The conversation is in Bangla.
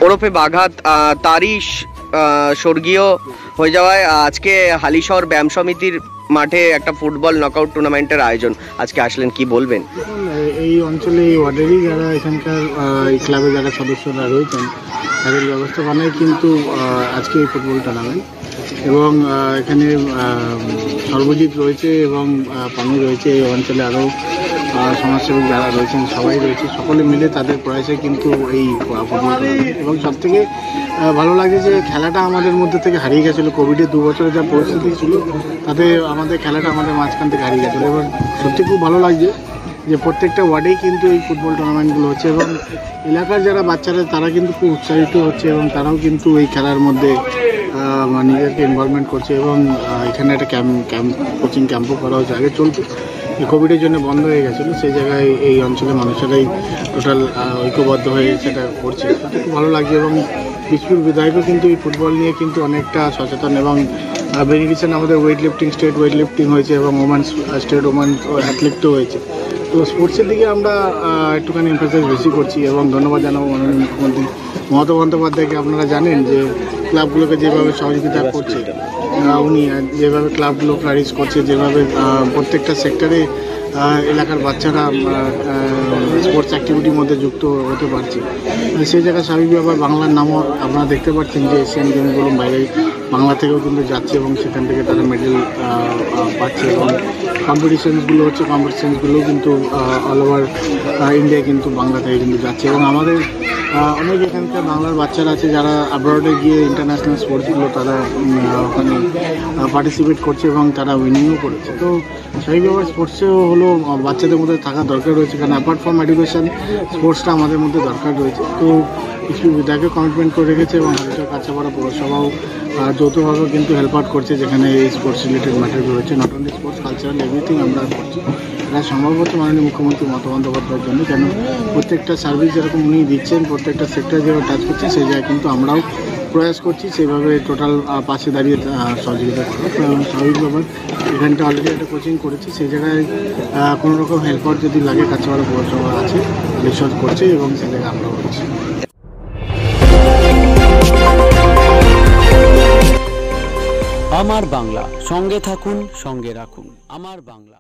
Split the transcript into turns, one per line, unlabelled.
ওরফে বাঘাত তারই স্বর্গীয় হয়ে যাওয়ায় আজকে হালিশহর ব্যায়াম সমিতির মাঠে একটা ফুটবল নকআউট টুর্নামেন্টের আয়োজন। আজকে আসলেন, কি বলবেন?
এই অঞ্চলে এই ওয়ার্ডেরই যারা এখানকার এই ক্লাবে যারা সদস্যরা রয়েছেন তাদের ব্যবস্থাপনায় কিন্তু আজকে এই ফুটবল টুর্নামেন্ট, এবং এখানে সর্বজিৎ রয়েছে এবং পানি রয়েছে, এই অঞ্চলে আরও সমাজসেবক যারা রয়েছেন সবাই রয়েছে, সকলে মিলে তাদের প্রয়াসে কিন্তু এই ফুটবল টুর্নামেন্ট। এবং সবথেকে ভালো লাগে যে খেলাটা আমাদের মধ্যে থেকে হারিয়ে গেছিলো কোভিডের 2 বছরে যা পরিস্থিতি ছিল, তাতে আমাদের খেলাটা আমাদের মাঝখান থেকে হারিয়ে গেছিলো। এবার সত্যি খুব ভালো লাগছে যে প্রত্যেকটা ওয়ার্ডেই কিন্তু এই ফুটবল টুর্নামেন্টগুলো হচ্ছে, এবং এলাকার যারা বাচ্চারা তারা কিন্তু খুব উৎসাহিত হচ্ছে এবং তারাও কিন্তু এই খেলার মধ্যে নিজেদেরকে ইনভলভমেন্ট করছে। এবং এখানে একটা কোচিং ক্যাম্পও করা হচ্ছে, আগে চলতো, এই কোভিডের জন্য বন্ধ হয়ে গেছিলো, সেই জায়গায় এই অঞ্চলের মানুষেরাই টোটাল ঐক্যবদ্ধ হয়ে সেটা করছে। সেটা খুব ভালো লাগছে। এবং বিজপুর বিধায়কও কিন্তু এই ফুটবল নিয়ে কিন্তু অনেকটা সচেতন, এবং বেরিয়েছেন। আমাদের স্টেট ওয়েট লিফটিং হয়েছে এবং ওমেন্স স্টেট ওমেন্স অ্যাথলেটিকও হয়েছে। তো স্পোর্টসের দিকে আমরা একটুখানি এমফাসাইজ বেশি করছি, এবং ধন্যবাদ জানাবো মাননীয় মুখ্যমন্ত্রী মমতা বন্দ্যোপাধ্যায়কে। আপনারা জানেন যে ক্লাবগুলোকে যেভাবে সহযোগিতা করছে উনি, যেভাবে ক্লাবগুলো ফ্লারিশ করছে, যেভাবে প্রত্যেকটা সেক্টরে এলাকার বাচ্চারা স্পোর্টস অ্যাক্টিভিটির মধ্যে যুক্ত হতে পারছে, সেই জায়গায় স্বাভাবিক আবার বাংলার নামও আপনারা দেখতে পাচ্ছেন যে এশিয়ান গেমগুলো বাইরে বাংলা থেকেও কিন্তু যাচ্ছে, এবং সেখান থেকে তারা মেডেল পাচ্ছে, এবং কম্পিটিশনসগুলোও কিন্তু অল ওভার ইন্ডিয়া কিন্তু বাংলা থেকে কিন্তু যাচ্ছে। এবং আমাদের অনেক এখানকার বাংলার বাচ্চারা আছে যারা অ্যাব্রডে গিয়ে ইন্টারন্যাশনাল স্পোর্টসগুলো তারা ওখানে পার্টিসিপেট করছে এবং তারা উইনিংও করেছে। তো সেইভাবে স্পোর্টসেও হলো বাচ্চাদের মধ্যে থাকা দরকার রয়েছে, কারণ অ্যাপার্ট ফ্রম এডুকেশন স্পোর্টসটা আমাদের মধ্যে দরকার রয়েছে। তো কিছু বিধায়ককে কমিটমেন্ট করে রেখেছে, এবং হালিশহর কাছাপাড়া পৌরসভাও যৌথভাবে কিন্তু হেল্প আউট করছে, যেখানে এই স্পোর্টস রিলেটেড ম্যাটার রয়েছে। Not only sports, cultural everything আমরা করছি। এটা সম্ভব হচ্ছে মাননীয় মুখ্যমন্ত্রী মমতা বন্দ্যোপাধ্যায়ের জন্য, কেন প্রত্যেকটা সার্ভিস যেরকম উনি দিচ্ছেন, প্রত্যেকটা সেক্টর যেভাবে টাচ করছে, সেই জায়গায় কিন্তু আমরাও প্রয়াস করছি সেইভাবে টোটাল পাশে দাঁড়িয়ে সহযোগিতা করার। স্বাভাবিক ব্যাপার, এখানটা অলরেডি একটা কোচিং করেছি, সেই জায়গায় কোনো রকম হেল্প আউট যদি লাগে কাছাপাড়া পৌরসভা আছে, রিসোর্স করছে, এবং সেই জায়গায় আমরাও করছি।
আমার বাংলা, সঙ্গে থাকুন, সঙ্গে রাখুন। আমার বাংলা।